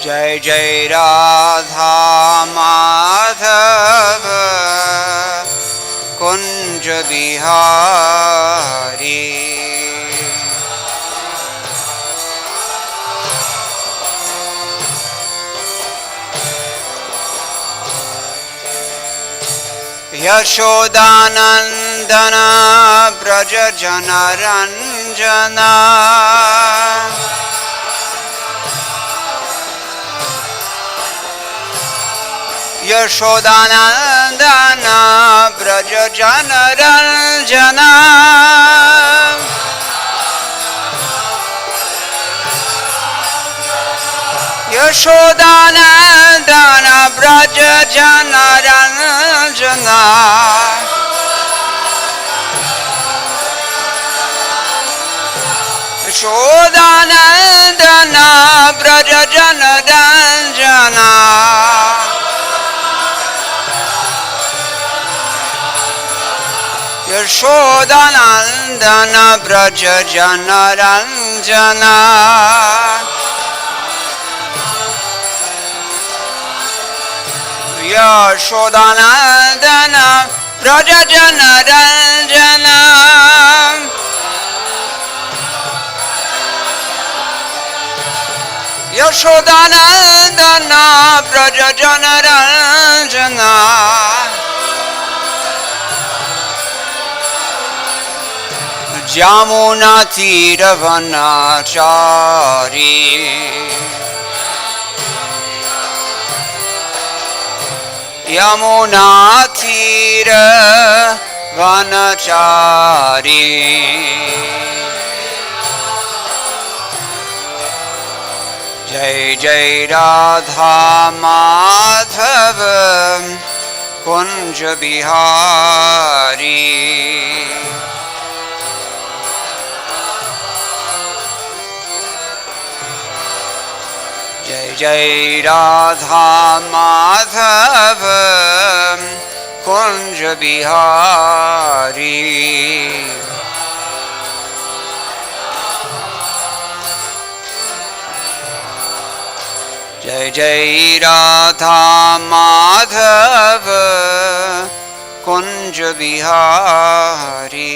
जय जय राधा माधव कुंज बिहारी। यशोदानंदन ब्रज जनरंजना यशोदानंदन ब्रज जनरंजना यशोदानंदन ब्रज जनरंजना यशोदानंदन ब्रज जनरंजना यशोदानंदन ब्रज जनरंजना यशोदानंदन ब्रज जनरंजना यशोदानंदन ब्रज जनरंजना यमुना तीर वनचारी यमुना तीर वनचारी जय जय राधा माधव कुंज बिहारी। जय जय राधा माधव कुंज बिहारी। जय जय राधा माधव कुंज बिहारी।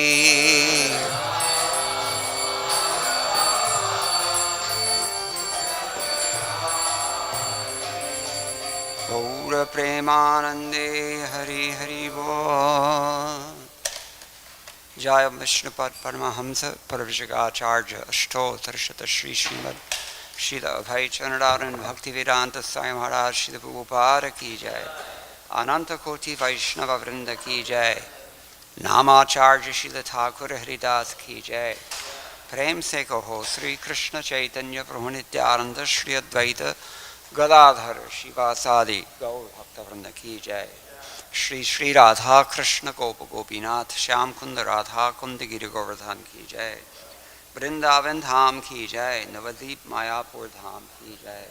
प्रेमानंदे हरि हरि बोल। जय विष्णुपद परमहंस परविजगाचार्य अष्टोत्तर शत श्री श्रीमद श्री अभय चरणारविंद भक्तिवेदांत स्वामी महाराज श्री प्रभुपाद की जय। अनंत कोटि वैष्णव वृंद की जय। नामाचार्य श्री ठाकुर हरिदास की जय। प्रेम से कहो श्री कृष्ण चैतन्य प्रभु नित्यानंद श्री अद्वैत गदाधर शिवासादि गौर भक्तवृंद की जय। श्री श्री राधा कृष्ण गोप गोपीनाथ श्याम कुंद राधा कुंद गिरि गोवर्धन की जय। वृंदावन धाम की जय। नवद्वीप मायापुर धाम की जय।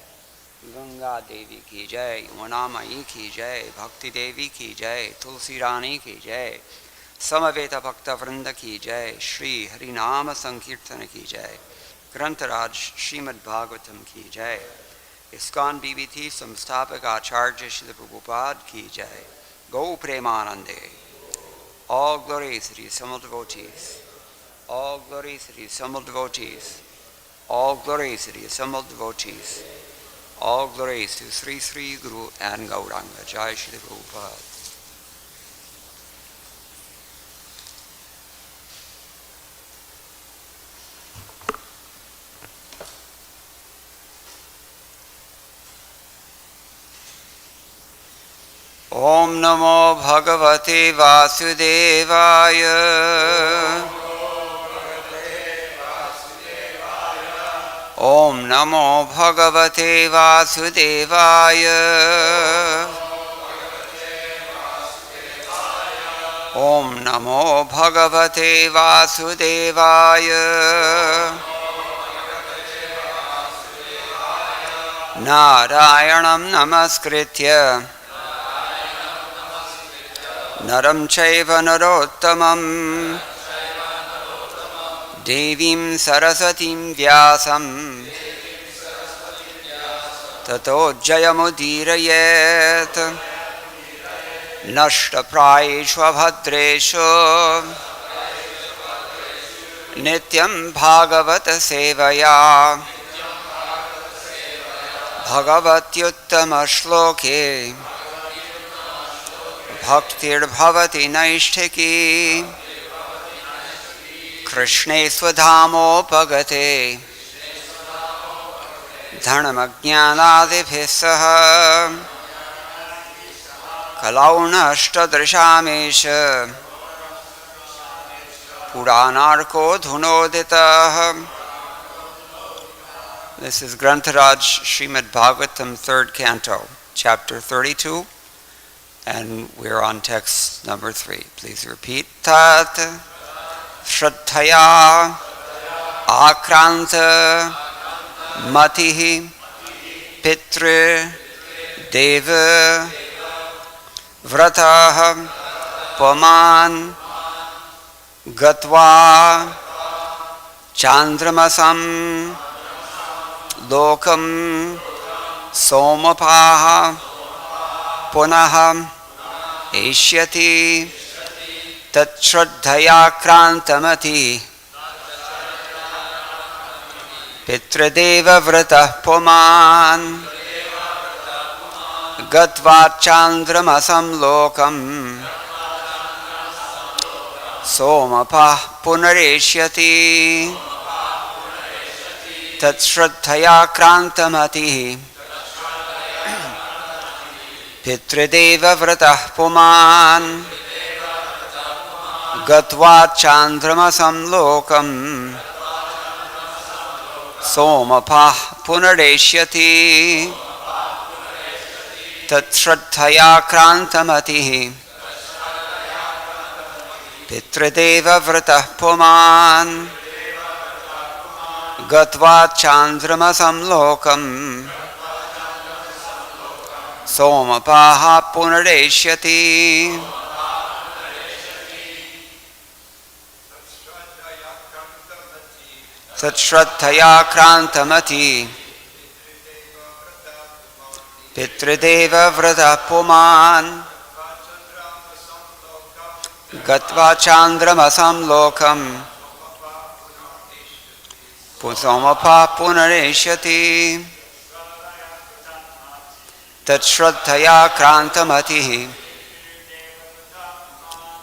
गंगा देवी की जय। यमुना मई की जय। भक्ति देवी की जय। तुलसी रानी की जय। समवेत भक्तवृंद की जय। श्री हरिनाम संकीर्तन की जय। ग्रंथराज श्रीमद् भागवतम की जय। ISKCON BBT संस्थापक आचार्य श्री प्रभुपाद की जय। गौ प्रेमानंदे। All glories to the assembled devotees. All glories to the assembled devotees. All glories to the assembled devotees. All glories to Sri Sri Guru and Gauranga. Jai Shri Prabhupada. Om Namo Bhagavate Vasudevaya. Om Namo Bhagavate Vasudevaya. Om Namo Bhagavate Vasudevaya. Narayanam Namaskritya Naram Chaiva Narottamam Devim Sarasatim Vyasam tato jayamudirayet nashtaprayeshu abhadreshu nityam bhagavata sevaya bhagavatyuttama shloke bhaktir bhavati naishtiki Krishne swadhamopagate dhanamajnanadibhis saha kalaunashtadrishamesha puranarko dhunoditah. This is Grantharaj Shrimad Bhagavatam, 3rd Canto, Chapter 32, and we're on text number 3. Please repeat. Tat Shraddhaya Akranta Matihi Pitri Deva Vrataha Paman Gatva Chandramasam Lokam Somapaha Punaha Eshyati Tatshraddhaya Krantamati Pitradeva Vrata Puman Gatva Chandramasam Lokam Somapah Punareshyati Tatshraddhaya Krantamati Pitradeva Vrata Puman Gatva Chandramasam Lokam Somapah Punareshyati Tatshraddhaya Krantamati Pitradeva Vrata Puman Gatva Chandramasam Lokam Somapah Punareshyati. Tatshraddhaya Krantamati Pitradeva Vrata Puman Gatva Chandramasam Lokam Somapah Punareshyati Tatshraddhaya Krantamati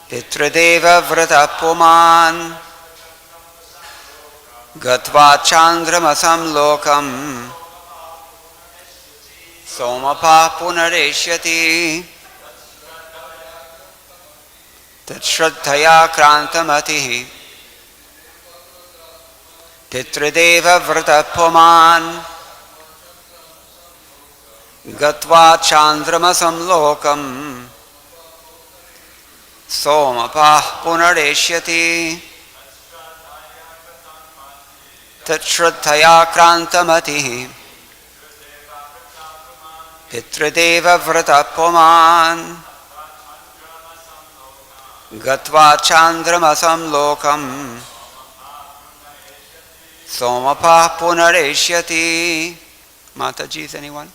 Pitradeva Vrata Puman Gatva Chandramasam Lokam Somapah Punareshyati Tatshraddhaya Krantamati Pitradeva Vrata Puman Gatva Chandramasam Lokam Somapah Punareshyati Tatshraddhaya Krantamati Pitradeva Vrata Puman Gatva Chandramasam Lokam Somapah Punareshyati. Mataji's anyone?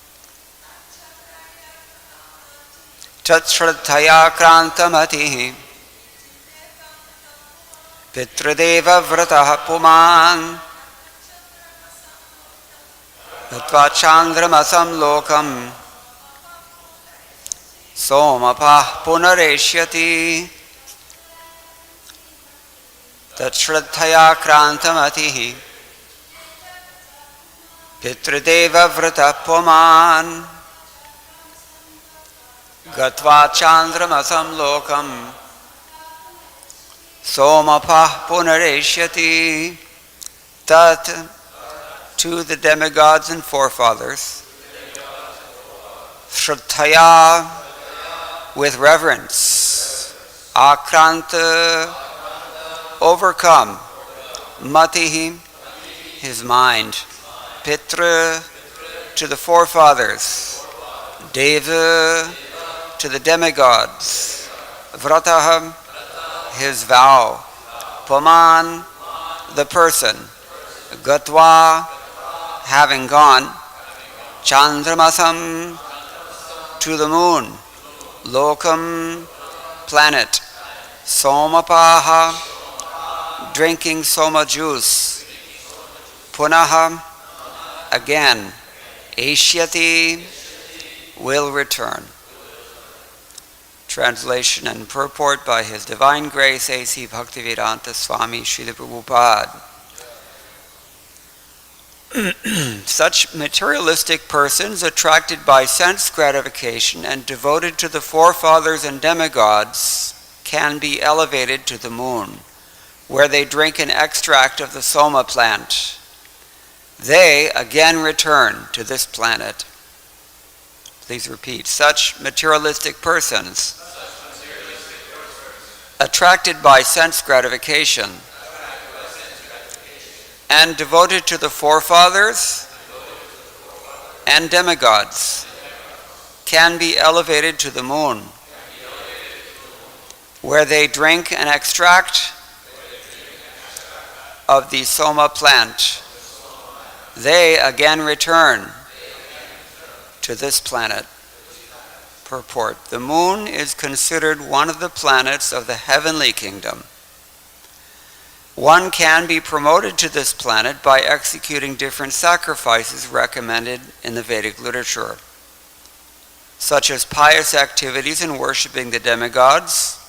Tatshraddhaya Krantamati Pitradeva Vrata Puman Gatva Chandramasam Lokam Somapah Punareshyati Tatshraddhaya Krantamati Pitradeva Vrata Puman Gatva Chandramasam Lokam Somapah Punareshyati. Tat, to the demigods and forefathers, Shraddhaya, with reverence, Akranta, overcome, Matihi, his mind, Pitra, to the forefathers, Deva, to the demigods, Vrataha, his vow, Paman, the person, Gatva, having gone, Chandramasam, to the moon. Lokam, planet. Somapaha, drinking soma juice. Punaha, again. Eshyati, will return. Translation and purport by His Divine Grace A.C. Bhaktivedanta Swami Srila Prabhupada. Such materialistic persons attracted by sense gratification and devoted to the forefathers and demigods can be elevated to the moon, where they drink an extract of the soma plant. They again return to this planet. Please repeat. Such materialistic persons attracted by sense gratification and devoted to the forefathers and demigods can be elevated to the moon, where they drink an extract of the soma plant. They again return to this planet. Purport. The moon is considered one of the planets of the heavenly kingdom. One can be promoted to this planet by executing different sacrifices recommended in the Vedic literature, such as pious activities in worshiping the demigods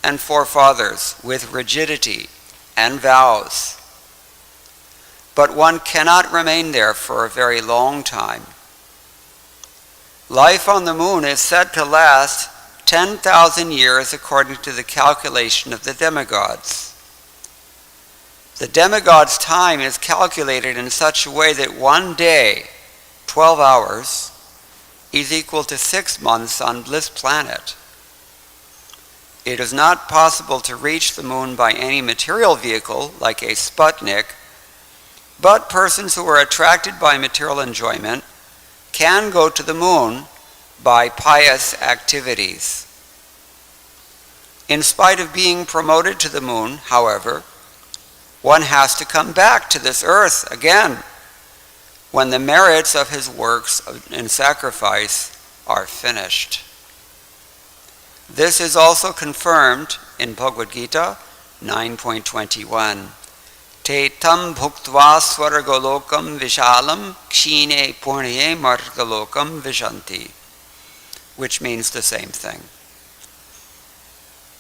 and forefathers with rigidity and vows. But one cannot remain there for a very long time. Life on the moon is said to last 10,000 years according to the calculation of the demigods. The demigod's time is calculated in such a way that one day, 12 hours, is equal to 6 months on this planet. It is not possible to reach the moon by any material vehicle like a Sputnik, but persons who are attracted by material enjoyment can go to the moon by pious activities. In spite of being promoted to the moon, however, one has to come back to this earth again when the merits of his works and sacrifice are finished. This is also confirmed in Bhagavad-gita 9.21. Te tam bhuktva swargalokam vishalam kshine purnye margalokam vishanti, which means the same thing.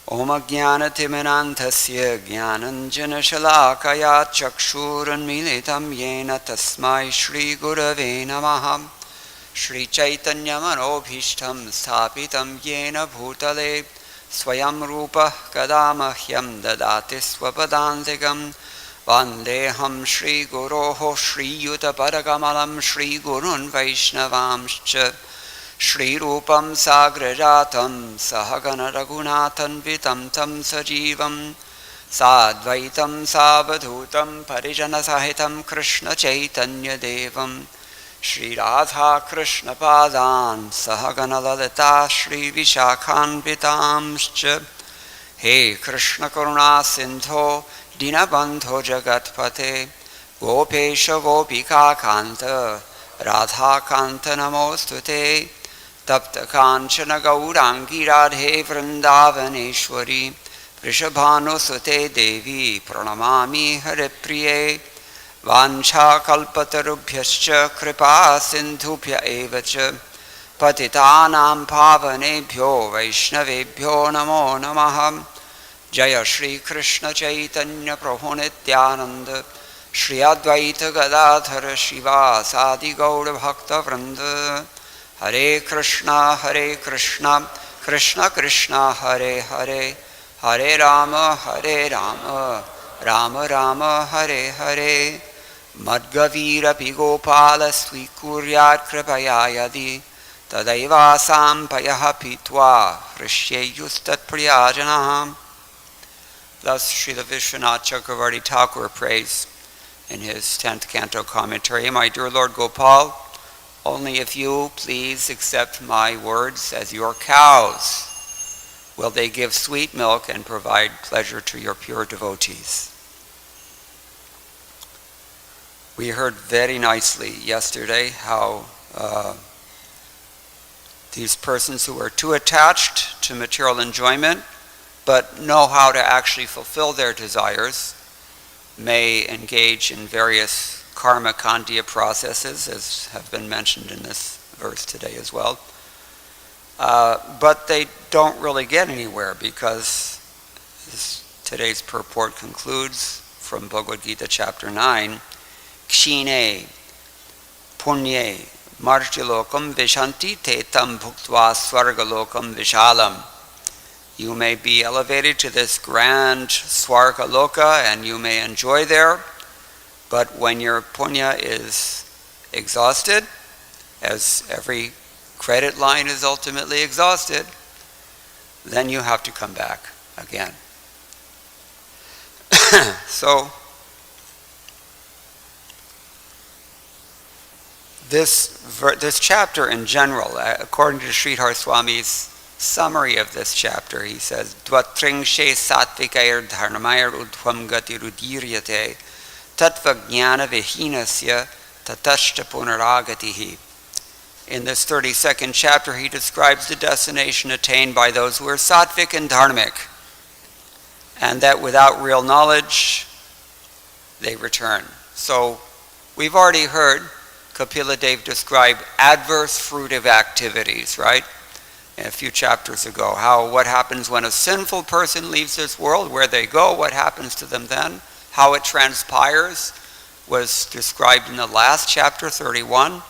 Om ajnanatimanantasya jnananjana shalakaya chakshuranmilitam yena tasmai Shri Gurave Namaha Shri Chaitanya Manobhishtam Sthapitam Yena Bhutale Swayam Rupa Kadamahyam Dadati Swapadantikam Vandeham Shri Guroho Shri Yuta Padakamalam Shri Gurun Vaishnavamscha Shri Rupam Sagrajatam Sahagana Raghunathan Vitam Tam Sajivam Sadvaitam Savadhutam Parijana Sahitam Krishna Chaitanya Devam Shri Radha Krishna Padan Sahagana Lalita Shri Vishakhan Vitamscha He Krishna Karuna Sindho Dinabandho Jagatpate Gopesha Gopika Kanta Radha Kanta Namostute Tapta Kanchana Gaurangi Radhe Vrindavaneshwari Vrishabhanu Sute Devi Pranamami Haripriye Vancha Kalpatarubhyascha Kripa Sindhubhya Evacha Patitanam Pavanebhyo Vaishnavebhyo Namo Namaham Jaya Shri Krishna Chaitanya Prabhu Nityananda Shri Advaita Gadadhara Shiva Sadi Gaura Bhakta Vrinda Hare Krishna Krishna Krishna Hare Hare Hare Rama Rama Rama Hare Hare Madgavira Pigopala Swikuryat Kripaya Yadi Tadaiva Sampayaha Pitwa Hrishyayustat Priyajanaham. Thus Srila Vishwanath Chakravarti Thakur prays in his 10th canto commentary, My dear Lord Gopal, only if you please accept my words as your cows will they give sweet milk and provide pleasure to your pure devotees. We heard very nicely yesterday how these persons who are too attached to material enjoyment but know how to actually fulfill their desires may engage in various karma kandya processes, as have been mentioned in this verse today as well. But they don't really get anywhere because today's purport concludes from Bhagavad-gita chapter 9, Kshine punye martilokam vishanti te tam bhuktva swargalokam vishalam. You may be elevated to this grand Swarga Loka and you may enjoy there, but when your punya is exhausted, as every credit line is ultimately exhausted, then you have to come back again. So, this chapter in general, according to Sridhar Swami's summary of this chapter, he says, Dvatringshe satvikair dharmair udhvam gatirudiryate tattva jnana vihinasya tatashta punaragatihi. In this 32nd chapter, he describes the destination attained by those who are sattvic and dharmic, and that without real knowledge, they return. So, we've already heard Kapila Dev describe adverse fruitive activities, right? A few chapters ago, what happens when a sinful person leaves this world, where they go, what happens to them then, how it transpires, was described in the last chapter, 31.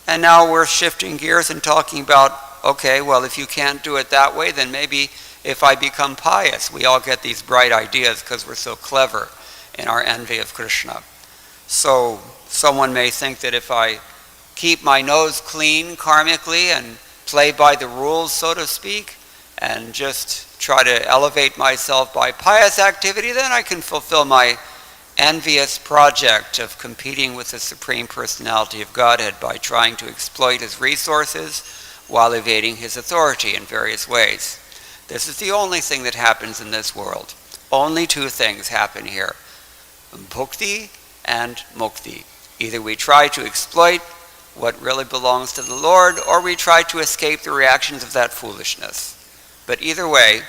And now we're shifting gears and talking about, okay, well, if you can't do it that way, then maybe if I become pious. We all get these bright ideas because we're so clever in our envy of Krishna. So someone may think that if I keep my nose clean karmically and play by the rules, so to speak, and just try to elevate myself by pious activity, then I can fulfill my envious project of competing with the Supreme Personality of Godhead by trying to exploit his resources while evading his authority in various ways. This is the only thing that happens in this world. Only two things happen here: bhukti and mukti. Either we try to exploit what really belongs to the Lord, or we try to escape the reactions of that foolishness. But either way,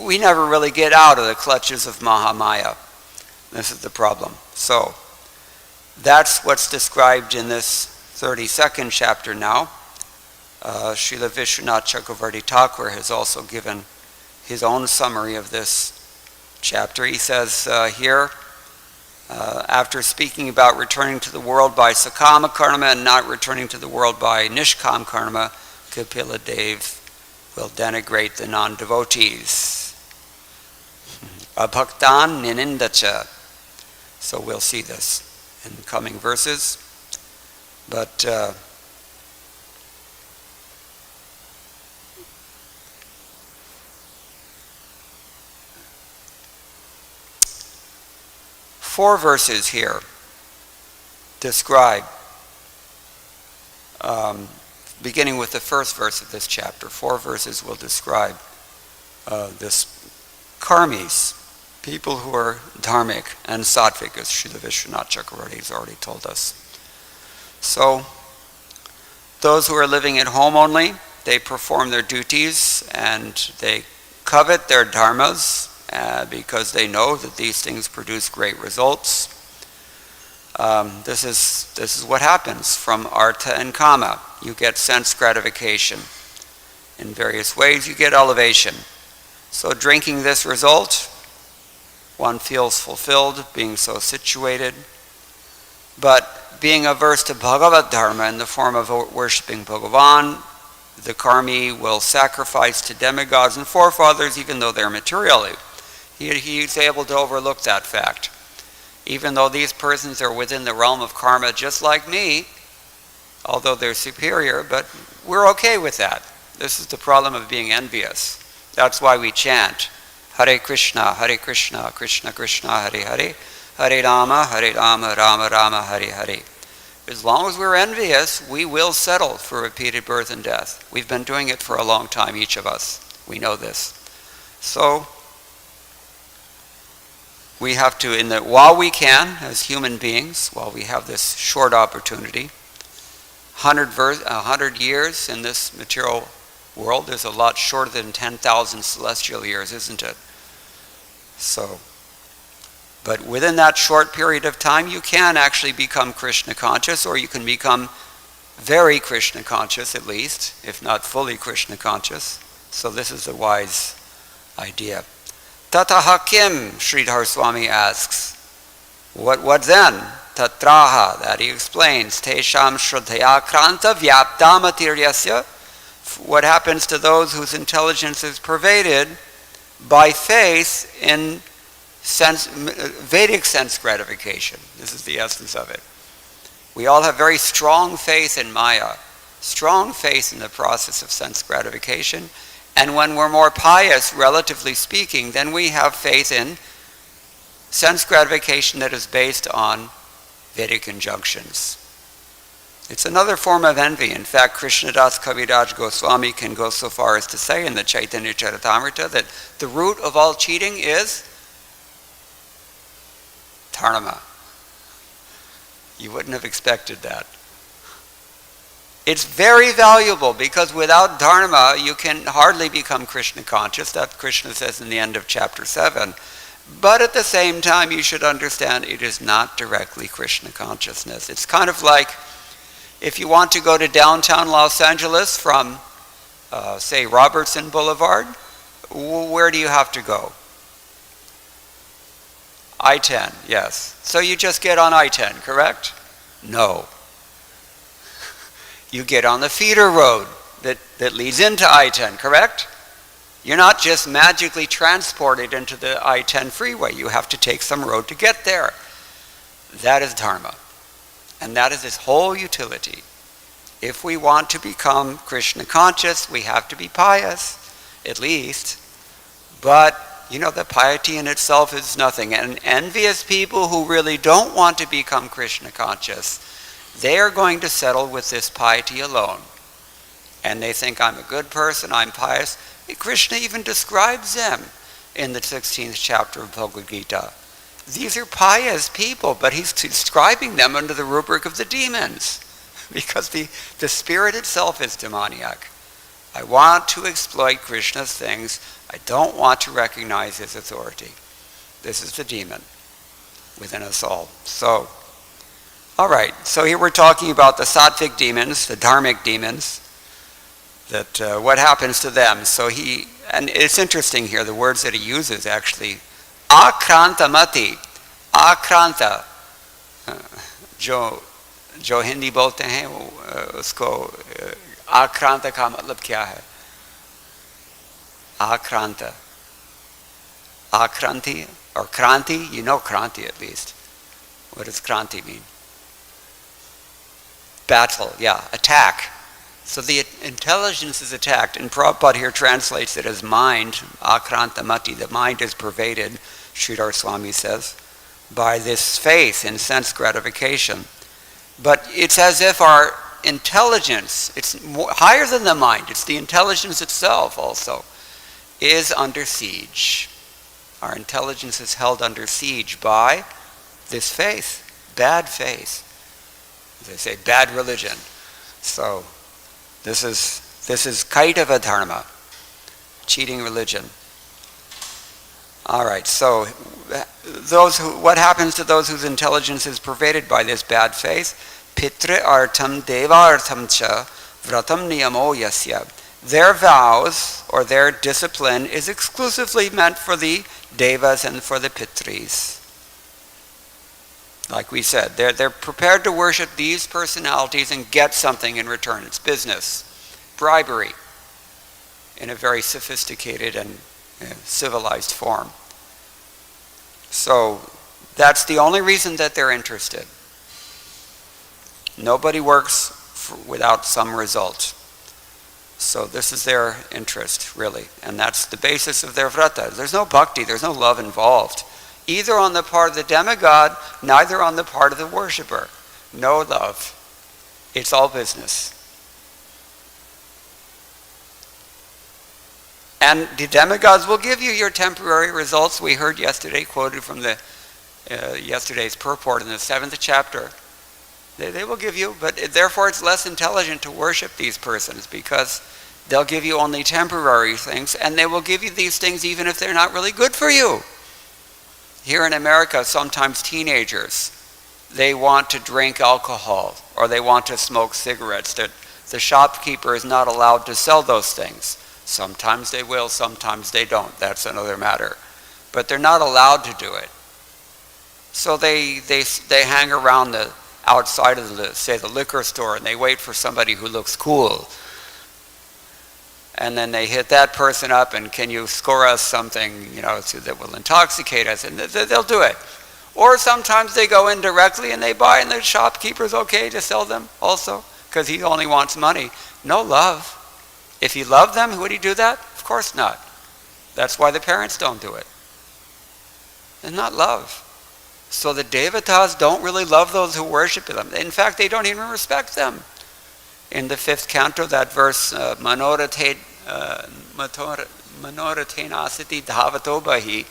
we never really get out of the clutches of Mahamaya. This is the problem. So, that's what's described in this 32nd chapter now. Srila Vishwanath Chakravarti Thakur has also given his own summary of this chapter. He says here, after speaking about returning to the world by sakama karma and not returning to the world by nishkam karma, Kapila Dev will denigrate the non-devotees. Abhaktan ninindacha. So we'll see this in the coming verses. But four verses here describe, beginning with the first verse of this chapter, 4 verses will describe this karmis, people who are dharmic and sattvic, as Srila Vishwanath Chakravarti has already told us. So, those who are living at home only, they perform their duties and they covet their dharmas, because they know that these things produce great results. This is what happens from artha and kama. You get sense gratification. In various ways you get elevation. So drinking this result, one feels fulfilled, being so situated. But being averse to Bhagavad Dharma in the form of worshipping Bhagavan, the karmi will sacrifice to demigods and forefathers even though they're materially. He's able to overlook that fact. Even though these persons are within the realm of karma just like me, although they're superior, but we're okay with that. This is the problem of being envious. That's why we chant, Hare Krishna, Krishna Krishna, Hare Hare, Hare Rama, Rama Rama, Hare Hare. As long as we're envious, we will settle for repeated birth and death. We've been doing it for a long time, each of us. We know this. So, we have to, while we can, as human beings, while we have this short opportunity, 100 years in this material world is a lot shorter than 10,000 celestial years, isn't it? So, but within that short period of time, you can actually become Krishna conscious, or you can become very Krishna conscious at least, if not fully Krishna conscious. So this is a wise idea. Tataha kim, Sridhar Swami asks. What then? Tatraha, that he explains. Tesham shraddhaya kranta vyapta materiasya. What happens to those whose intelligence is pervaded by faith in Vedic sense gratification. This is the essence of it. We all have very strong faith in Maya, strong faith in the process of sense gratification. And when we're more pious, relatively speaking, then we have faith in sense gratification that is based on Vedic injunctions. It's another form of envy. In fact, Krishnadas Kaviraj Goswami can go so far as to say in the Chaitanya Charitamrita that the root of all cheating is dharma. You wouldn't have expected that. It's very valuable because without dharma, you can hardly become Krishna conscious. That Krishna says in the end of chapter 7. But at the same time, you should understand it is not directly Krishna consciousness. It's kind of like if you want to go to downtown Los Angeles from, say, Robertson Boulevard, where do you have to go? I-10, yes. So you just get on I-10, correct? No. You get on the feeder road that leads into I-10, correct? You're not just magically transported into the I-10 freeway. You have to take some road to get there. That is dharma. And that is its whole utility. If we want to become Krishna conscious, we have to be pious, at least. But, the piety in itself is nothing. And envious people who really don't want to become Krishna conscious, they are going to settle with this piety alone. And they think, I'm a good person, I'm pious. Krishna even describes them in the 16th chapter of Bhagavad-gita. These are pious people, but he's describing them under the rubric of the demons, because the spirit itself is demoniac. I want to exploit Krishna's things. I don't want to recognize his authority. This is the demon within us all. So, all right. So here we're talking about the sattvic demons, the dharmic demons, that what happens to them. So and it's interesting here, the words that he uses actually. Akranta mati, akranta, जो हिंदी बोलते हैं उसको आक्रांता का मतलब क्या है? आक्रांता, akranti or kranti. You know kranti at least. What does kranti mean? Battle, yeah, attack. So the intelligence is attacked, and Prabhupada here translates it as mind, akranta mati. The mind is pervaded, Sridhar Swami says, by this faith in sense gratification. But it's as if our intelligence, it's higher than the mind, it's the intelligence itself also, is under siege. Our intelligence is held under siege by this faith, bad faith. As they say, bad religion. So this is kaitava dharma, cheating religion. All right, so what happens to those whose intelligence is pervaded by this bad faith? Pitre artam deva artam cha vratam niyamo yasya. Their vows or their discipline is exclusively meant for the devas and for the pitris. Like we said, they're prepared to worship these personalities and get something in return. It's business, bribery, in a very sophisticated and civilized form. So that's the only reason that they're interested. Nobody works without some result. So this is their interest, really. And that's the basis of their vrata. There's no bhakti, there's no love involved. Either on the part of the demigod, neither on the part of the worshipper. No love. It's all business. And the demigods will give you your temporary results. We heard yesterday, quoted from the yesterday's purport in the 7th chapter, They will give you, but therefore it's less intelligent to worship these persons, because they'll give you only temporary things, and they will give you these things even if they're not really good for you. Here in America, sometimes teenagers, they want to drink alcohol or they want to smoke cigarettes. The shopkeeper is not allowed to sell those things. Sometimes they will, sometimes they don't. That's another matter. But they're not allowed to do it. So they hang around the outside of the liquor store, and they wait for somebody who looks cool. And then they hit that person up, and can you score us something, that will intoxicate us? And they'll do it. Or sometimes they go in directly and they buy, and the shopkeeper's okay to sell them also, because he only wants money. No love. If he loved them, would he do that? Of course not. That's why the parents don't do it. It's not love. So the devatas don't really love those who worship them. In fact, they don't even respect them. In the 5th canto, that verse, manoratena asati dhavato bahi,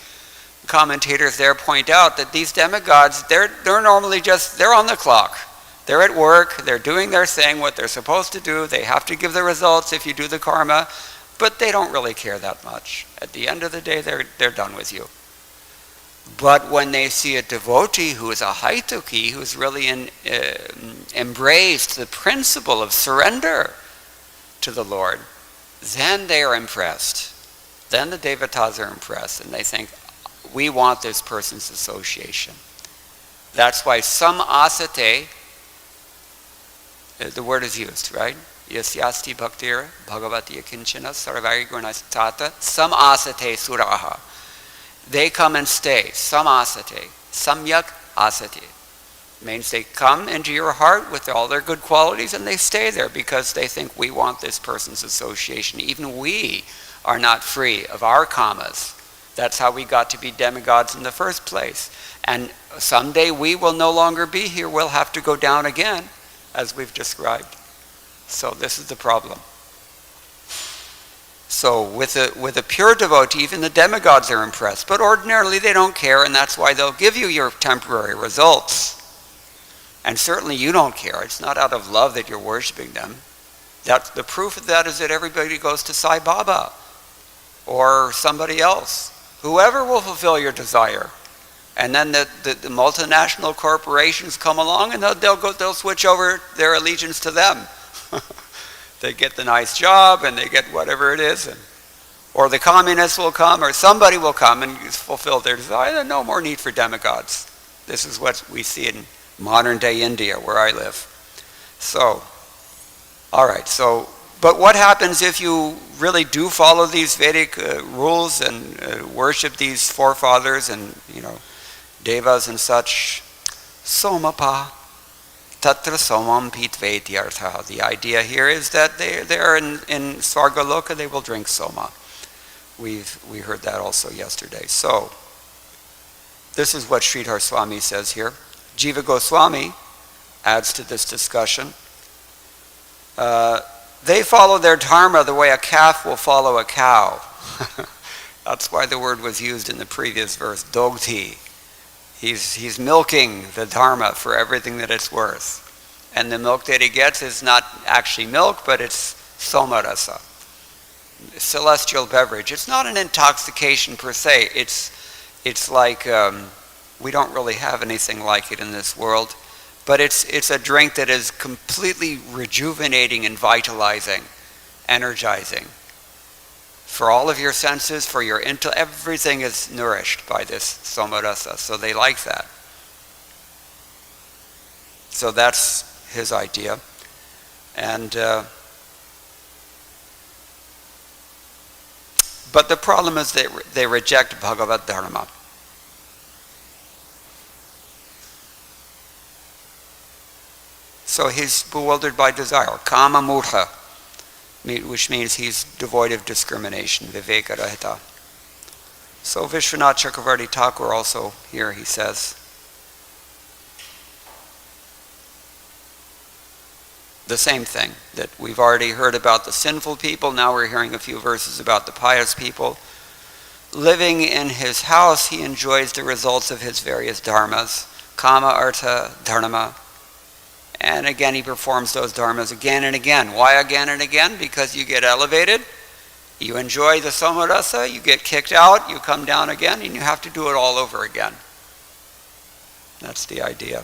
commentators there point out that these demigods, they're normally they're on the clock. They're at work, they're doing their thing, what they're supposed to do. They have to give the results if you do the karma, but they don't really care that much. At the end of the day, they're done with you. But when they see a devotee who is a haituki, who's really embraced the principle of surrender to the Lord, then they are impressed. Then the devatas are impressed, and they think, we want this person's association. That's why some asate, the word is used, right? Yasyasti bhaktira bhagavati akinchana sarvari gunastata sam asate suraha. They come and stay. Sam asate. Samyak asate. Means they come into your heart with all their good qualities, and they stay there because they think we want this person's association. Even we are not free of our kamas. That's how we got to be demigods in the first place. And someday we will no longer be here. We'll have to go down again, as we've described. So this is the problem. So with a pure devotee, even the demigods are impressed. But ordinarily they don't care, and that's why they'll give you your temporary results. And certainly you don't care. It's not out of love that you're worshiping them. The proof of that is that everybody goes to Sai Baba or somebody else. Whoever will fulfill your desire. And then the multinational corporations come along, and they'll switch over their allegiance to them. They get the nice job, and they get whatever it is. Or the communists will come, or somebody will come and fulfill their desire. There's no more need for demigods. This is what we see in modern day India, where I live. So, all right, but what happens if you really do follow these Vedic rules and worship these forefathers and, devas and such? Somapa, tatra somam pitveti artha. The idea here is that they're in Svargaloka, they will drink soma. We heard that also yesterday. So, this is what Sridhar Swami says here. Jiva Goswami adds to this discussion. They follow their dharma the way a calf will follow a cow. That's why the word was used in the previous verse, dogti. He's milking the dharma for everything that it's worth. And the milk that he gets is not actually milk, but it's somarasa, celestial beverage. It's not an intoxication per se. It's like, we don't really have anything like it in this world. But it's a drink that is completely rejuvenating and vitalizing, energizing. For all of your senses, for your intellect, everything is nourished by this somarasa. So they like that. So that's his idea. And but the problem is they reject Bhagavad Dharma. So he's bewildered by desire, kama murha, which means he's devoid of discrimination, viveka rahita. So Vishwanath Chakravarti Thakur also here, he says, the same thing, that we've already heard about the sinful people, now we're hearing a few verses about the pious people. Living in his house, he enjoys the results of his various dharmas, kama, artha, dharma, And again, he performs those dharmas again and again. Why again and again? Because you get elevated, you enjoy the soma rasa, you get kicked out, you come down again, and you have to do it all over again. That's the idea.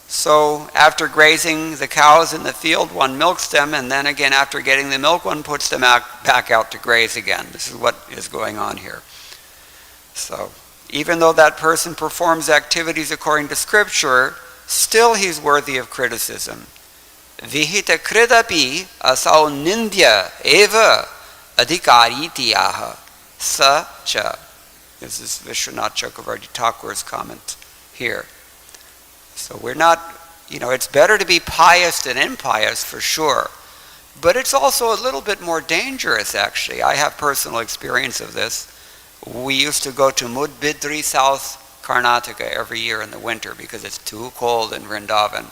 So after grazing the cows in the field, one milks them, and then again after getting the milk, one puts them back out to graze again. This is what is going on here. So even though that person performs activities according to scripture, still he's worthy of criticism. Vihita kridapi asau nindya eva adhikariti aha sa cha. This is Vishwanath Chakravarti Thakur's comment here. So we're not, it's better to be pious than impious for sure. But it's also a little bit more dangerous actually. I have personal experience of this. We used to go to Mudbidri, South Karnataka every year in the winter because it's too cold in Vrindavan.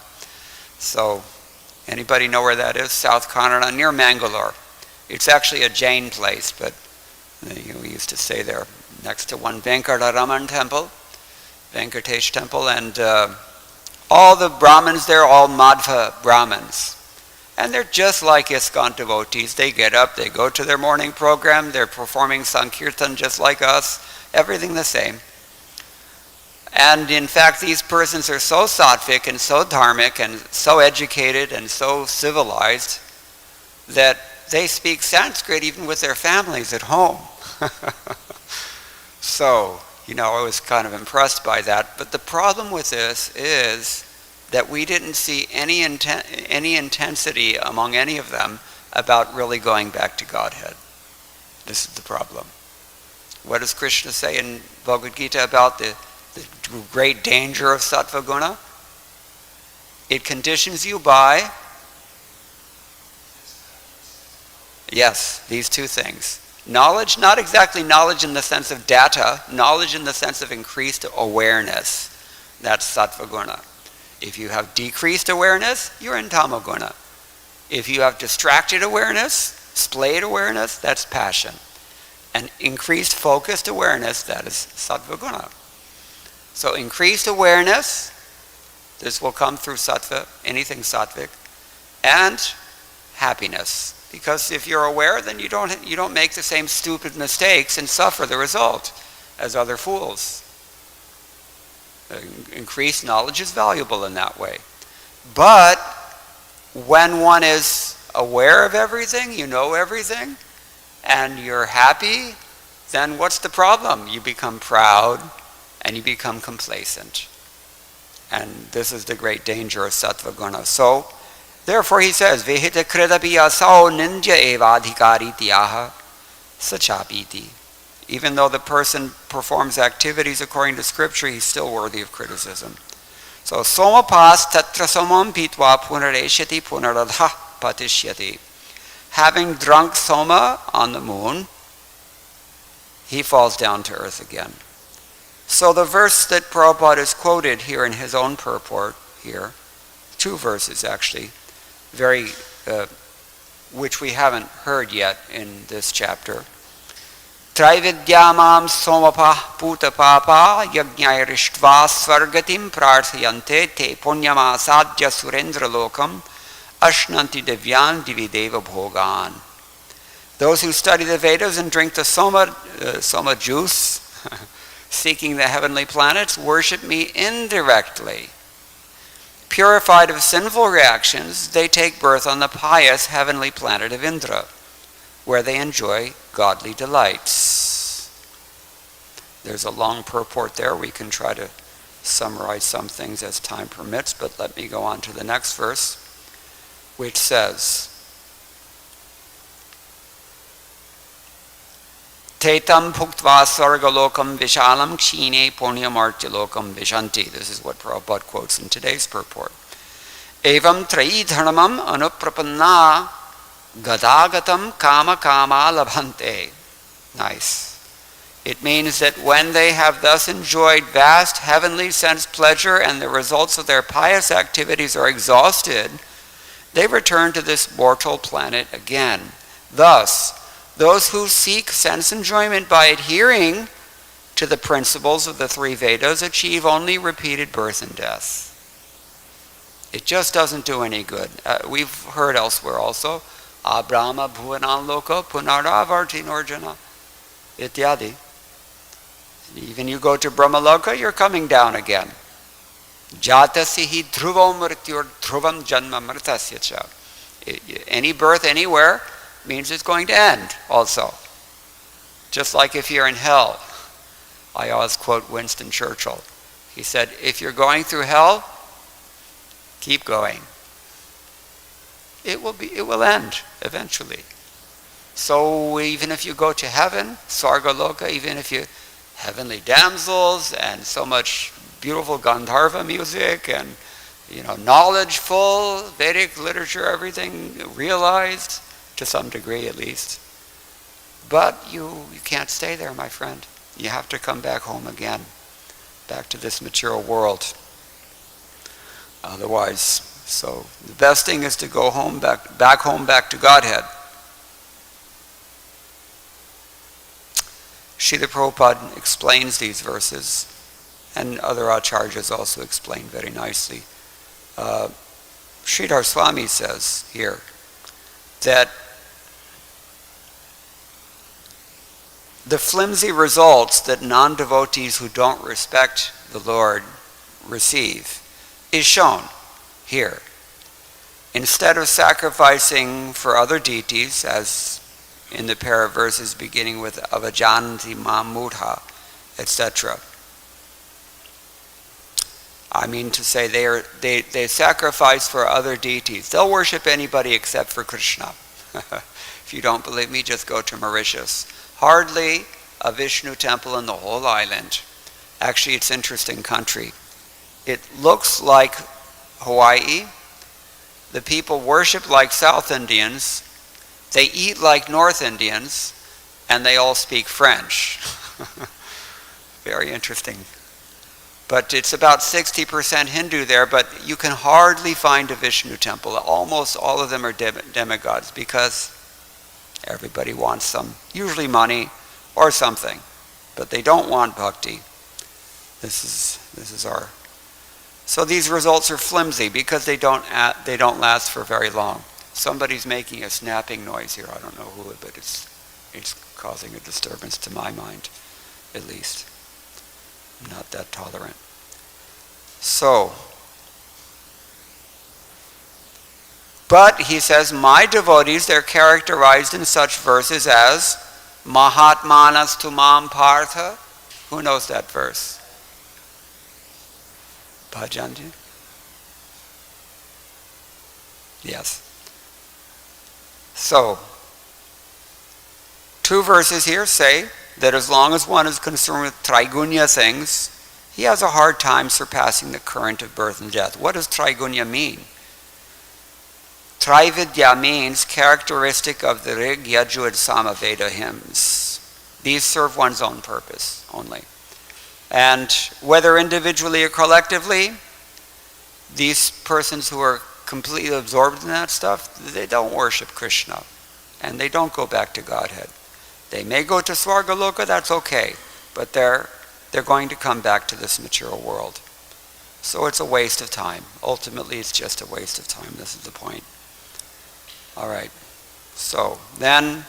So, anybody know where that is? South Karnataka, near Mangalore. It's actually a Jain place, but we used to stay there next to one Venkataraman temple, Venkatesh temple, and all the Brahmins there, all Madhva Brahmins. And they're just like ISKCON devotees. They get up, they go to their morning program, they're performing Sankirtan just like us, everything the same. And in fact, these persons are so sattvic and so dharmic and so educated and so civilized that they speak Sanskrit even with their families at home. So, I was kind of impressed by that. But the problem with this is that we didn't see any intensity among any of them about really going back to Godhead. This is the problem. What does Krishna say in Bhagavad-gita about the great danger of sattva guna? It conditions you by, yes, these two things. Knowledge, not exactly knowledge in the sense of data, knowledge in the sense of increased awareness. That's sattva guna. If you have decreased awareness, you're in tama guna. If you have distracted awareness, splayed awareness, that's passion. And increased focused awareness, that is sattva guna. So increased awareness, this will come through sattva, anything sattvic, and happiness. Because if you're aware, then you don't make the same stupid mistakes and suffer the result as other fools. Increased knowledge is valuable in that way. But when one is aware of everything, you know everything, and you're happy, then what's the problem? You become proud and you become complacent. And this is the great danger of sattva guna. So, therefore he says, Vihita kridapi asau nindya eva adhikariti aha sachapiti. Even though the person performs activities according to scripture, he's still worthy of criticism. So, somapas tatra somam pitva punareshati punaradha patishyati. Having drunk soma on the moon, he falls down to earth again. So the verse that Prabhupada is quoted here in his own purport here, two verses actually, which we haven't heard yet in this chapter. Traividyamam somapa puta papa yajnairishtva svargatim prarthayante te punyamasadya surendra lokam ashnanti devyan divideva bhogan. Those who study the Vedas and drink the soma juice, seeking the heavenly planets, worship me indirectly. Purified of sinful reactions, they take birth on the pious heavenly planet of Indra, where they enjoy godly delights. There's a long purport there. We can try to summarize some things as time permits, but let me go on to the next verse, which says, Tetam bhuktva sargalokam vishalam kshine punyamartyalokam vishanti. This is what Prabhupada quotes in today's purport. Evam trayi dharmam anuprapanna gadagatam kama kama labhante. Nice. It means that when they have thus enjoyed vast heavenly sense pleasure and the results of their pious activities are exhausted, they return to this mortal planet again. Thus, those who seek sense enjoyment by adhering to the principles of the three Vedas achieve only repeated birth and death. It just doesn't do any good. We've heard elsewhere also, Abrahma bhuvanan loka punaravarti norjana ityadi. Even you go to Brahmaloka, you're coming down again. Jatasihi dhruvam mrityur dhruvam janma mritasya cha. Any birth anywhere means it's going to end also. Just like if you're in hell. I always quote Winston Churchill. He said, if you're going through hell, keep going. It will end eventually. So even if you go to heaven, Sargaloka, even if you heavenly damsels and so much beautiful Gandharva music and knowledgeful Vedic literature, everything realized to some degree at least. But you can't stay there, my friend. You have to come back home again, back to this material world. Otherwise, so the best thing is to go home, back home, back to Godhead. Srila Prabhupada explains these verses, and other acharyas also explain very nicely. Sridhar Swami says here that the flimsy results that non-devotees who don't respect the Lord receive is shown here. Instead of sacrificing for other deities, as in the pair of verses beginning with avajanti mam mudha, etc. I mean to say they sacrifice for other deities. They'll worship anybody except for Krishna. If you don't believe me, just go to Mauritius. Hardly a Vishnu temple in the whole island. Actually, it's an interesting country. It looks like Hawaii. The people worship like South Indians. They eat like North Indians. And they all speak French. Very interesting. But it's about 60% Hindu there, but you can hardly find a Vishnu temple. Almost all of them are demigods because everybody wants some, usually money or something, but they don't want bhakti. This is our. So these results are flimsy because they don't last for very long. Somebody's making a snapping noise here. I don't know who, but it's causing a disturbance to my mind, at least. I'm not that tolerant. So, but he says, my devotees, they're characterized in such verses as Mahatmanas tumam partha. Who knows that verse? Bhajanji? Yes. So, two verses here say that as long as one is concerned with Traigunya things, he has a hard time surpassing the current of birth and death. What does Traigunya mean? Trividya means characteristic of the Rig, Yajur, and Samaveda hymns. These serve one's own purpose only. And whether individually or collectively, these persons who are completely absorbed in that stuff, they don't worship Krishna. And they don't go back to Godhead. They may go to Swargaloka, that's okay. But they're going to come back to this material world. So it's a waste of time. Ultimately, it's just a waste of time. This is the point. All right. So then,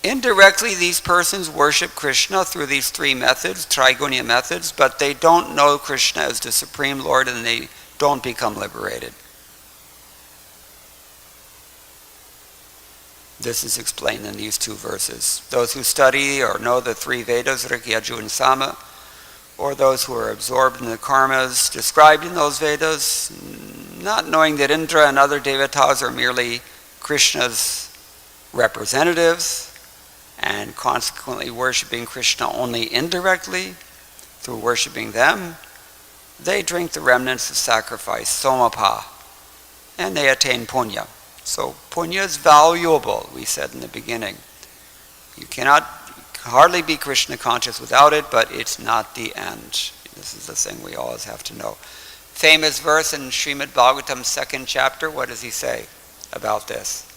indirectly, these persons worship Krishna through these three methods, Traigunya methods, but they don't know Krishna as the Supreme Lord and they don't become liberated. This is explained in these two verses. Those who study or know the three Vedas, Rig, Yajur, and Sama, or those who are absorbed in the karmas described in those Vedas, not knowing that Indra and other devatas are merely Krishna's representatives, and consequently worshiping Krishna only indirectly through worshiping them, they drink the remnants of sacrifice, somapa, and they attain punya. So punya is valuable, we said in the beginning. You cannot hardly be Krishna conscious without it, but it's not the end. This is the thing we always have to know. Famous verse in Shrimad Bhagavatam, 2nd chapter, what does he say about this?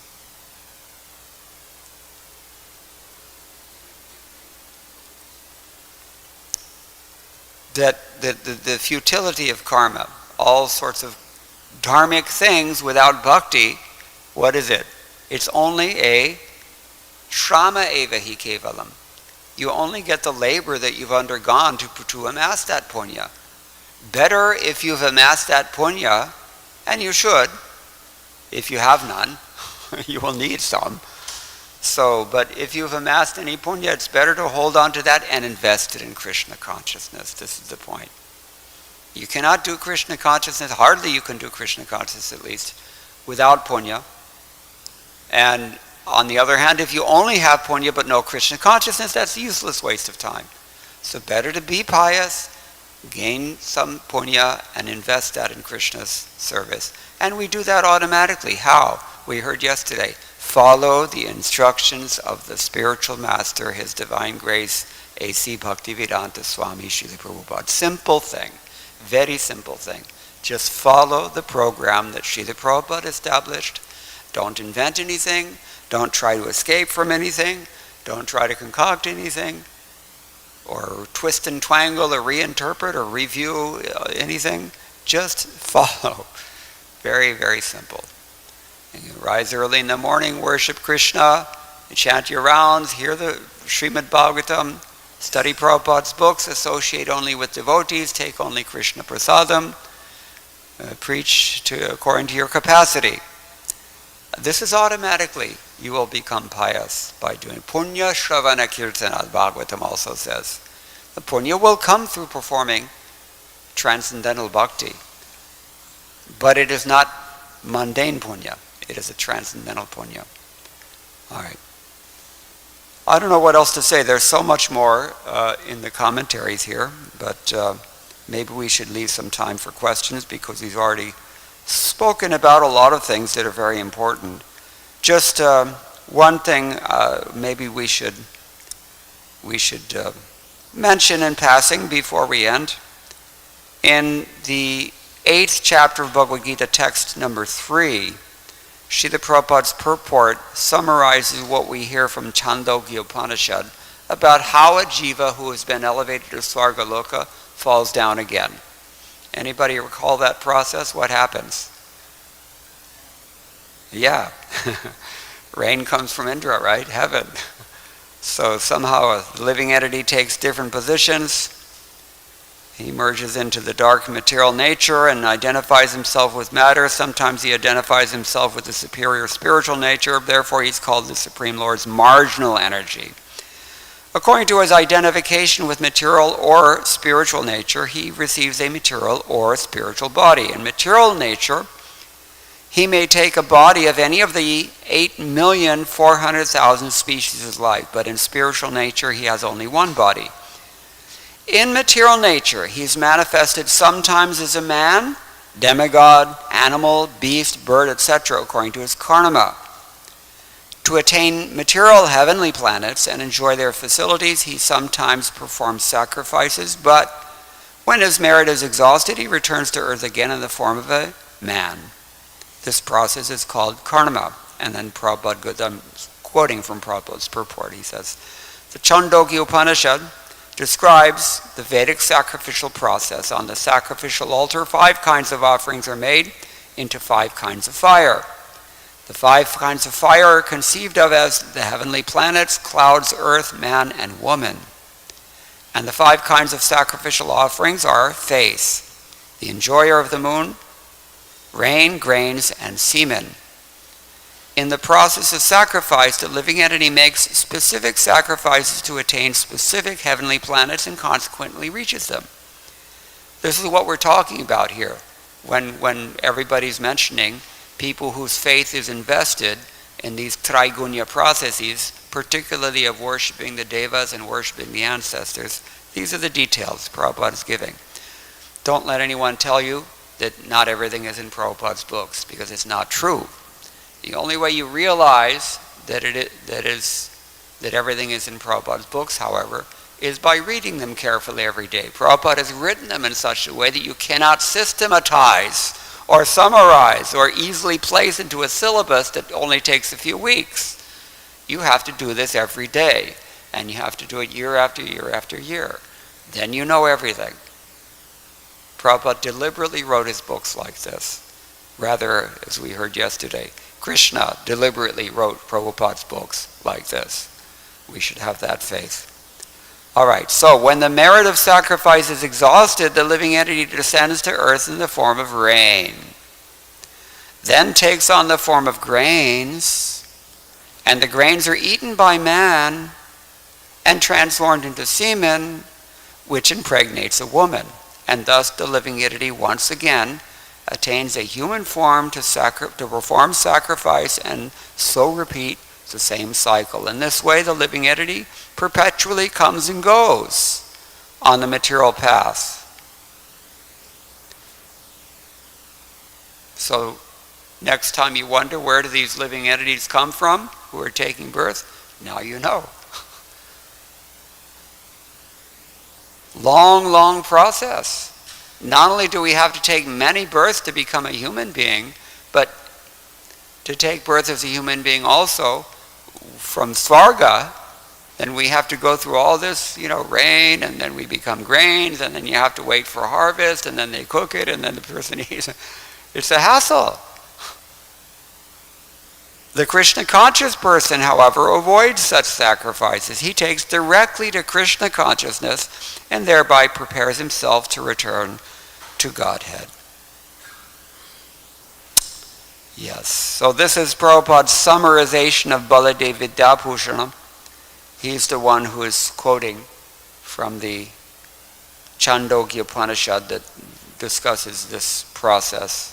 that the futility of karma, all sorts of dharmic things without bhakti, what is it? It's only a shrama eva hi kevalam. You only get the labor that you've undergone to amass that punya. Better if you've amassed that punya, and you should, if you have none, you will need some. So, but if you've amassed any punya, it's better to hold on to that and invest it in Krishna consciousness. This is the point. You cannot do Krishna consciousness, hardly you can do Krishna consciousness at least, without punya. And on the other hand, if you only have punya but no Krishna consciousness, that's a useless waste of time. So better to be pious, gain some punya, and invest that in Krishna's service. And we do that automatically. How? We heard yesterday. Follow the instructions of the spiritual master, His Divine Grace, A.C. Bhaktivedanta Swami Srila Prabhupada. Simple thing. Very simple thing. Just follow the program that Srila Prabhupada established. Don't invent anything. Don't try to escape from anything. Don't try to concoct anything. Or twist and twangle or reinterpret or review anything. Just follow. Very, very simple. And you rise early in the morning, worship Krishna, you chant your rounds, hear the Shrimad Bhagavatam, study Prabhupada's books, associate only with devotees, take only Krishna prasadam, preach according to your capacity. This is automatically, you will become pious by doing punya shravana kirtana, Bhagavatam also says. The punya will come through performing transcendental bhakti, but it is not mundane punya. It is a transcendental punya. All right. I don't know what else to say. There's so much more in the commentaries here, but maybe we should leave some time for questions because he's already spoken about a lot of things that are very important. Just one thing maybe we should mention in passing before we end. In the 8th chapter of Bhagavad-gita, text number 3, Srila Prabhupada's purport summarizes what we hear from Chandogya Upanishad about how a jiva who has been elevated to Svarga Loka falls down again. Anybody recall that process? What happens? Yeah. Rain comes from Indra, right? Heaven. So somehow a living entity takes different positions. He merges into the dark material nature and identifies himself with matter. Sometimes he identifies himself with the superior spiritual nature. Therefore, he's called the Supreme Lord's marginal energy. According to his identification with material or spiritual nature, he receives a material or spiritual body. In material nature, he may take a body of any of the 8,400,000 species of life, but in spiritual nature, he has only one body. In material nature, he's manifested sometimes as a man, demigod, animal, beast, bird, etc., according to his karma. To attain material heavenly planets and enjoy their facilities, he sometimes performs sacrifices, but when his merit is exhausted, he returns to earth again in the form of a man. This process is called karma. And then Prabhupada, I'm quoting from Prabhupada's purport, he says, the Chandogya Upanishad describes the Vedic sacrificial process. On the sacrificial altar, 5 kinds of offerings are made into 5 kinds of fire. The 5 kinds of fire are conceived of as the heavenly planets, clouds, earth, man, and woman. And the 5 kinds of sacrificial offerings are face, the enjoyer of the moon, rain, grains, and semen. In the process of sacrifice, the living entity makes specific sacrifices to attain specific heavenly planets and consequently reaches them. This is what we're talking about here when everybody's mentioning people whose faith is invested in these Traigunya processes, particularly of worshiping the devas and worshiping the ancestors. These are the details Prabhupada is giving. Don't let anyone tell you that not everything is in Prabhupada's books, because it's not true. The only way you realize that everything is in Prabhupada's books, however, is by reading them carefully every day. Prabhupada has written them in such a way that you cannot systematize or summarize or easily place into a syllabus that only takes a few weeks. You have to do this every day, and you have to do it year after year after year. Then you know everything. Prabhupada deliberately wrote his books like this. Rather, as we heard yesterday, Krishna deliberately wrote Prabhupada's books like this. We should have that faith. All right, so when the merit of sacrifice is exhausted, the living entity descends to earth in the form of rain, then takes on the form of grains, and the grains are eaten by man and transformed into semen, which impregnates a woman. And thus the living entity once again attains a human form to perform sacrifice, and so repeat the same cycle. In this way, the living entity perpetually comes and goes on the material path. So next time you wonder where do these living entities come from who are taking birth, now you know. Long, long process. Not only do we have to take many births to become a human being, but to take birth as a human being also from Svarga, then we have to go through all this, rain, and then we become grains, and then you have to wait for harvest, and then they cook it, and then the person eats it. It's a hassle. The Krishna conscious person, however, avoids such sacrifices. He takes directly to Krishna consciousness and thereby prepares himself to return to Godhead. Yes, so this is Prabhupada's summarization of Baladev Vidyabhushanam. He's the one who is quoting from the Chandogya Upanishad that discusses this process.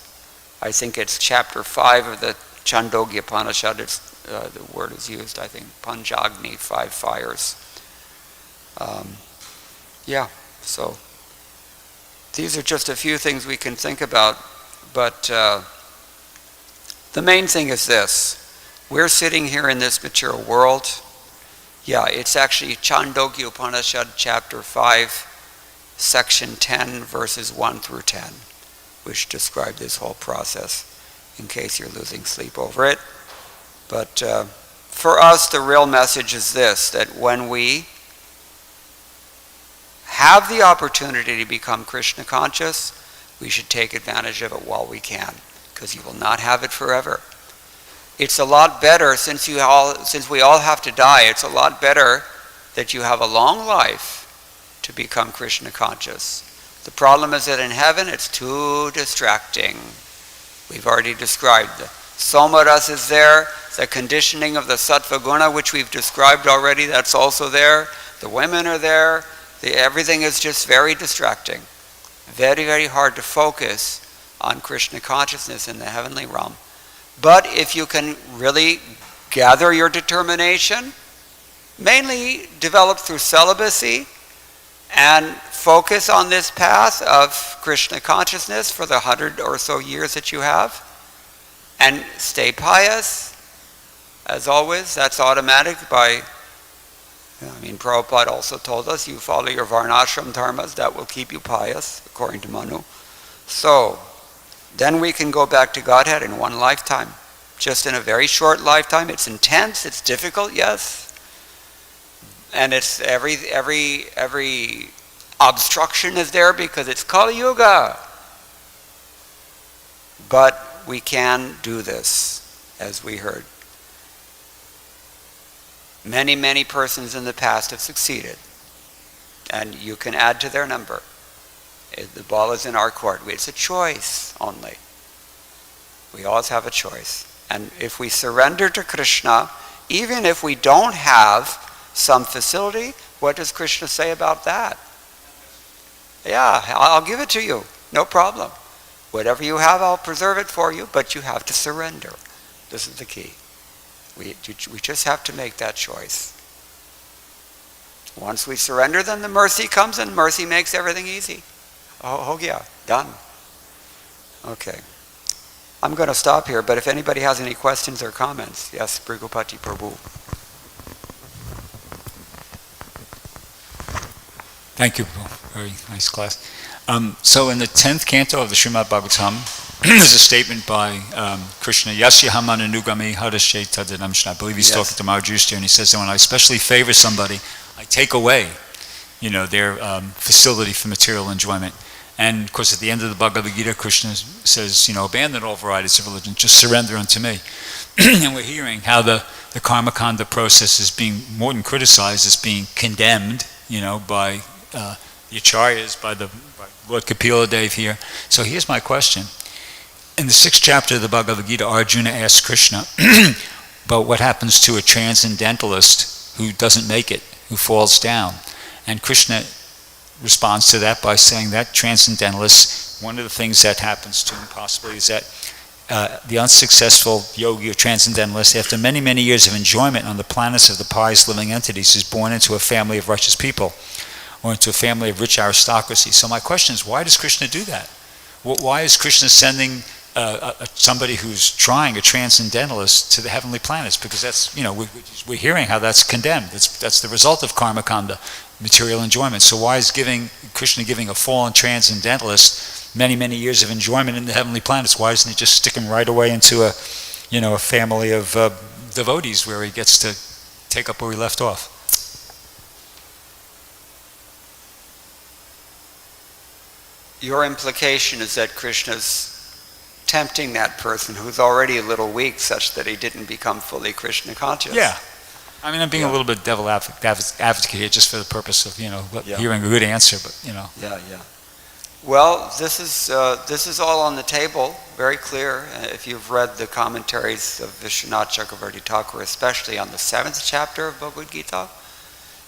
I think it's chapter 5 of the Chandogya Upanishad. It's, the word is used, I think, Panjagni, 5 fires. So these are just a few things we can think about, but the main thing is this. We're sitting here in this material world. Yeah, it's actually Chandogya Upanishad, chapter 5, section 10, verses 1 through 10, which describe this whole process, in case you're losing sleep over it. But for us, the real message is this, that when we have the opportunity to become Krishna conscious, we should take advantage of it while we can, because you will not have it forever. It's a lot better, since we all have to die, it's a lot better that you have a long life to become Krishna conscious. The problem is that in heaven it's too distracting. We've already described the Somaras is there, the conditioning of the Sattva Guna, which we've described already, that's also there. The women are there. Everything is just very distracting. Very, very hard to focus on Krishna consciousness in the heavenly realm. But if you can really gather your determination, mainly developed through celibacy, and focus on this path of Krishna consciousness for the 100 or so years that you have, and stay pious, as always, that's automatic Prabhupada also told us, you follow your varnashram dharmas, that will keep you pious, according to Manu. So, then we can go back to Godhead in one lifetime. Just in a very short lifetime. It's intense, it's difficult, yes. And it's every obstruction is there because it's Kali Yuga. But we can do this, as we heard. Many, many persons in the past have succeeded. And you can add to their number. The ball is in our court. It's a choice only. We always have a choice. And if we surrender to Krishna, even if we don't have some facility, what does Krishna say about that? Yeah, I'll give it to you. No problem. Whatever you have, I'll preserve it for you, but you have to surrender. This is the key. We just have to make that choice. Once we surrender, then the mercy comes, and mercy makes everything easy. Oh yeah, done. Okay. I'm going to stop here, but if anybody has any questions or comments, yes, Brigupati Prabhu. Thank you. Very nice class. So in the 10th canto of the Shrimad Bhagavatam, there's a statement by Krishna, Yasya Hamananugami Hadashe Tadadamshna. I believe he's talking to Marjustia, and he says that when I especially favor somebody, I take away, their facility for material enjoyment. And of course, at the end of the Bhagavad-gita, Krishna says, abandon all varieties of religion, just surrender unto me. And we're hearing how the karmakanda process is being more than criticized, it's being condemned, by the acaryas, by Lord Kapila Dev here. So here's my question. In the 6th chapter of the Bhagavad-gita, Arjuna asks Krishna about what happens to a transcendentalist who doesn't make it, who falls down. And Krishna responds to that by saying that transcendentalist, one of the things that happens to him possibly is that the unsuccessful yogi or transcendentalist, after many, many years of enjoyment on the planets of the pious living entities, is born into a family of righteous people or into a family of rich aristocracy. So my question is, why does Krishna do that? Why is Krishna sending somebody who's trying, a transcendentalist, to the heavenly planets? Because that's, we're hearing how that's condemned. That's the result of karma kanda, material enjoyment. So why is Krishna giving a fallen transcendentalist many, many years of enjoyment in the heavenly planets? Why doesn't he just stick him right away into a family of devotees where he gets to take up where he left off? Your implication is that Krishna's tempting that person who's already a little weak such that he didn't become fully Krishna conscious. Yeah. I mean, I'm being a little bit devil advocate here just for the purpose of, hearing a good answer, but, Yeah. Well, this is all on the table, very clear. If you've read the commentaries of Vishwanath Chakravarti Thakur, especially on the 7th chapter of Bhagavad-gita,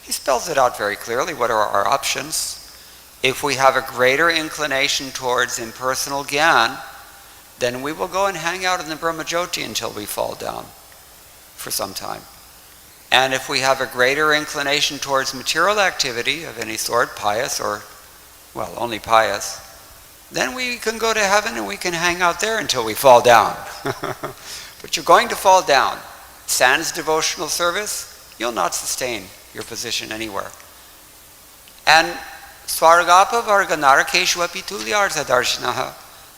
he spells it out very clearly. What are our options? If we have a greater inclination towards impersonal gyan, then we will go and hang out in the Brahmajyoti until we fall down for some time. And if we have a greater inclination towards material activity of any sort, pious or, only pious, then we can go to heaven and we can hang out there until we fall down. But you're going to fall down. Sans devotional service, you'll not sustain your position anywhere. And Svargapa Varga Narakeshwapi Tulyartha Darshanaha,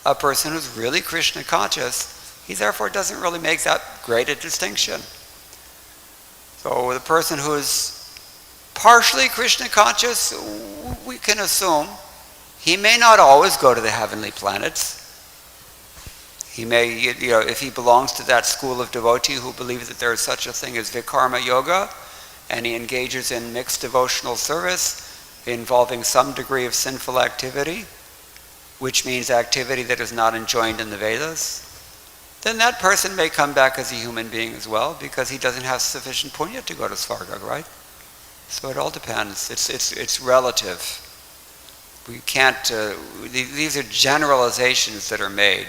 a person who's really Krishna conscious, he therefore doesn't really make that great a distinction. So the person who's partially Krishna conscious, we can assume he may not always go to the heavenly planets. He may, if he belongs to that school of devotee who believe that there is such a thing as Vikarma Yoga, and he engages in mixed devotional service involving some degree of sinful activity, which means activity that is not enjoined in the Vedas, then that person may come back as a human being as well, because he doesn't have sufficient punya to go to Svarga, right? So it all depends. It's relative. We can't. These are generalizations that are made,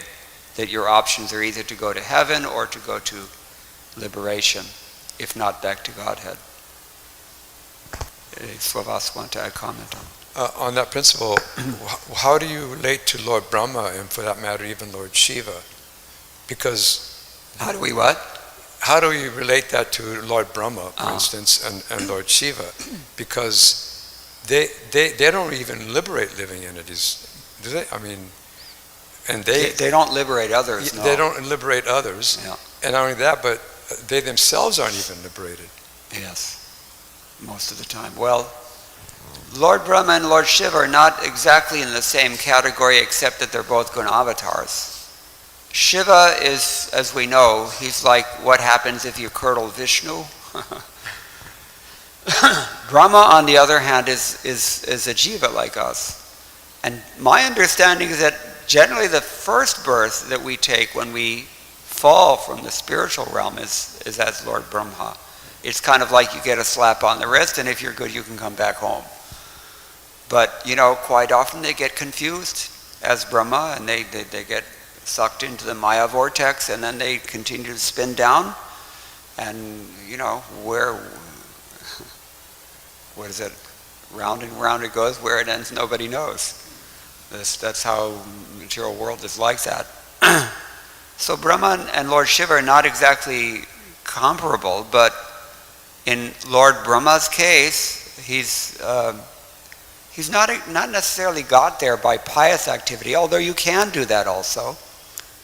that your options are either to go to heaven or to go to liberation, if not back to Godhead. Slavas want to add comment on. On that principle, how do you relate to Lord Brahma and, for that matter, even Lord Shiva? Because how do we what? How do you relate that to Lord Brahma, for instance, and Lord Shiva? Because they don't even liberate living entities, do they? I mean, and they don't liberate others. No. They don't liberate others, yeah. And not only that, but they themselves aren't even liberated. Yes, most of the time. Well, Lord Brahma and Lord Shiva are not exactly in the same category, except that they're both guna avatars. Shiva is, as we know, he's like what happens if you curdle Vishnu. Brahma, on the other hand, is a jiva like us. And my understanding is that generally the first birth that we take when we fall from the spiritual realm is as Lord Brahma. It's kind of like you get a slap on the wrist, and if you're good, you can come back home. But, quite often they get confused as Brahma, and they get sucked into the Maya vortex, and then they continue to spin down. And, where is it? Round and round it goes. Where it ends, nobody knows. That's how the material world is like that. So Brahma and Lord Shiva are not exactly comparable, but in Lord Brahma's case, he's not necessarily got there by pious activity, although you can do that also.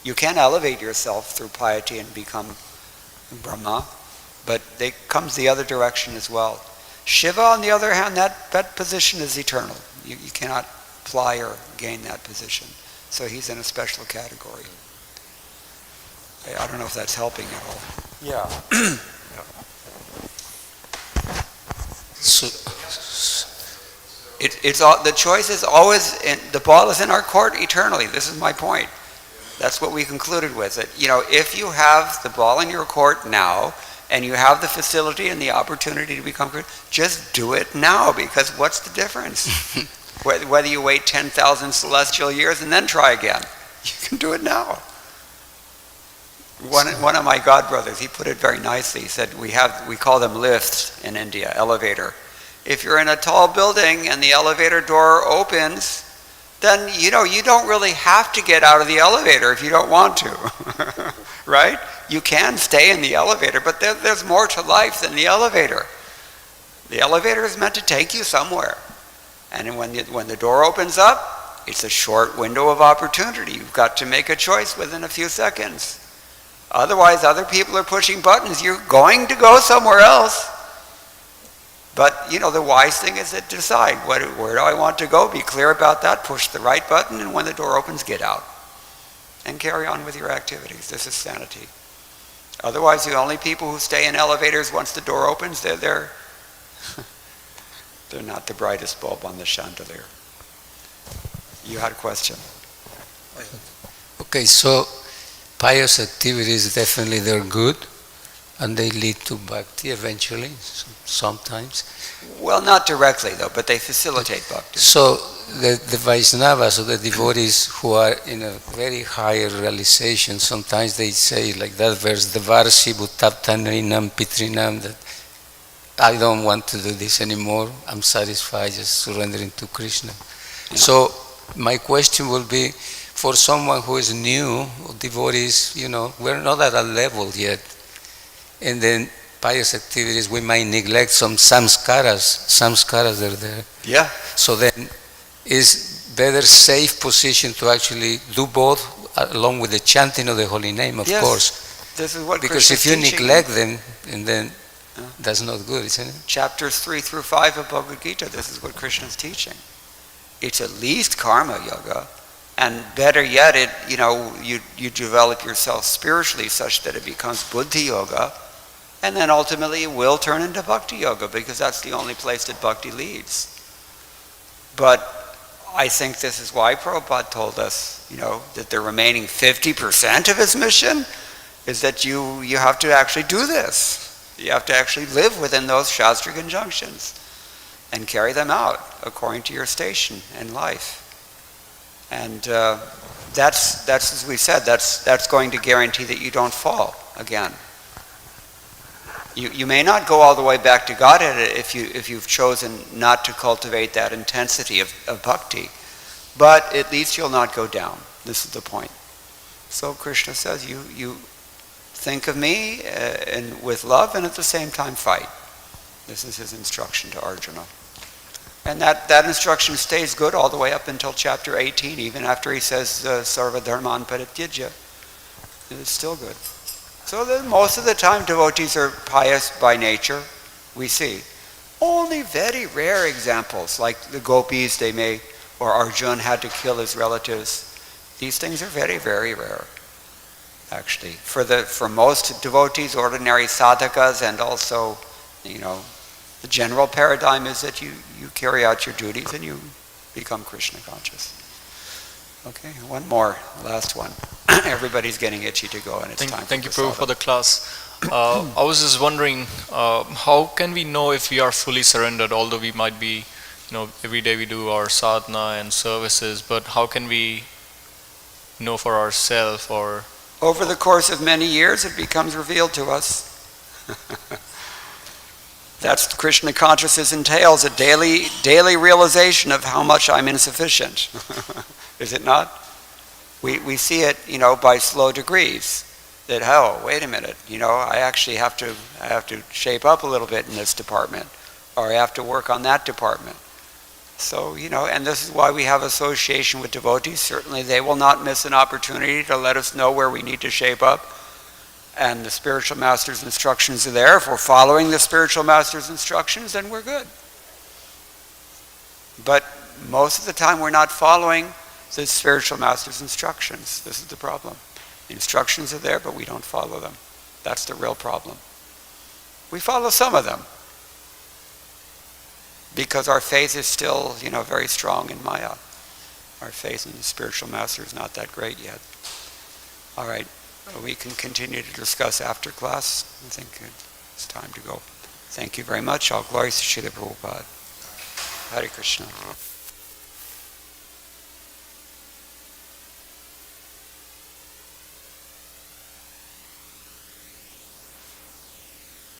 You can elevate yourself through piety and become Brahma, but it comes the other direction as well. Shiva, on the other hand, that position is eternal. You cannot plier gain that position. So he's in a special category. I don't know if that's helping at all. Yeah. So, It's all, the choice is always, the ball is in our court eternally. This is my point. That's what we concluded with it. If you have the ball in your court now, and you have the facility and the opportunity to become Christian, just do it now, because what's the difference? Whether you wait 10,000 celestial years and then try again, you can do it now. One of my godbrothers, he put it very nicely. He said, we call them lifts in India, elevator. If you're in a tall building and the elevator door opens, then you don't really have to get out of the elevator if you don't want to, right? You can stay in the elevator, but there's more to life than the elevator. The elevator is meant to take you somewhere. And when the door opens up, it's a short window of opportunity. You've got to make a choice within a few seconds. Otherwise, other people are pushing buttons. You're going to go somewhere else. But, the wise thing is to decide, where do I want to go? Be clear about that, push the right button, and when the door opens, get out. And carry on with your activities. This is sanity. Otherwise, the only people who stay in elevators once the door opens, they're not the brightest bulb on the chandelier. You had a question? okay, so pious activities, definitely they're good, and they lead to bhakti eventually, sometimes. Well, not directly, though, but they facilitate bhakti. So the Vaishnavas, or the devotees who are in a very higher realization, sometimes they say, like that verse, Devarsi bhutaptanrinam pitrinam, that I don't want to do this anymore, I'm satisfied just surrendering to Krishna. Yeah. So my question will be, for someone who is new, devotees, we're not at a level yet. And then pious activities, we might neglect some samskaras are there. Yeah. So then, is better safe position to actually do both along with the chanting of the holy name, of course. This is what because Krishna's if you teaching. neglect them, and then that's not good, isn't it? Chapters 3 through 5 of Bhagavad-gita, this is what Krishna's teaching. It's at least karma yoga, and better yet, you develop yourself spiritually such that it becomes buddhi yoga, and then ultimately it will turn into bhakti yoga, because that's the only place that bhakti leads. But I think this is why Prabhupada told us, that the remaining 50% of his mission is that you have to actually do this. You have to actually live within those Shastric injunctions and carry them out according to your station in life. And that's as we said, that's going to guarantee that you don't fall again. You may not go all the way back to Godhead if you've chosen not to cultivate that intensity of bhakti, but at least you'll not go down. This is the point. So Krishna says, you think of me and with love, and at the same time fight. This is his instruction to Arjuna. And that instruction stays good all the way up until chapter 18, even after he says, Sarva Dharman Parityajya. It's still good. So that most of the time devotees are pious by nature, we see. Only very rare examples, like the gopis, or Arjuna had to kill his relatives. These things are very, very rare, actually. For most devotees, ordinary sadhakas, and also, the general paradigm is that you carry out your duties and you become Krishna conscious. Okay, one more, last one. Everybody's getting itchy to go, and it's time. Thank you, Prabhu, for the class. I was just wondering, how can we know if we are fully surrendered? Although we might be, every day we do our sadhana and services, but how can we know for ourselves? Or over the course of many years, it becomes revealed to us. That's Krishna consciousness entails, a daily realization of how much I'm insufficient. Is it not? We see it, by slow degrees. That, wait a minute, I actually have to shape up a little bit in this department, or I have to work on that department. So, and this is why we have association with devotees. Certainly they will not miss an opportunity to let us know where we need to shape up. And the spiritual master's instructions are there. If we're following the spiritual master's instructions, then we're good. But most of the time we're not following the spiritual master's instructions. This is the problem. The instructions are there, but we don't follow them. That's the real problem. We follow some of them because our faith is still, very strong in Maya. Our faith in the spiritual master is not that great yet. All right, we can continue to discuss after class. I think it's time to go. Thank you very much. All glories to Srila Prabhupada. Hare Krishna.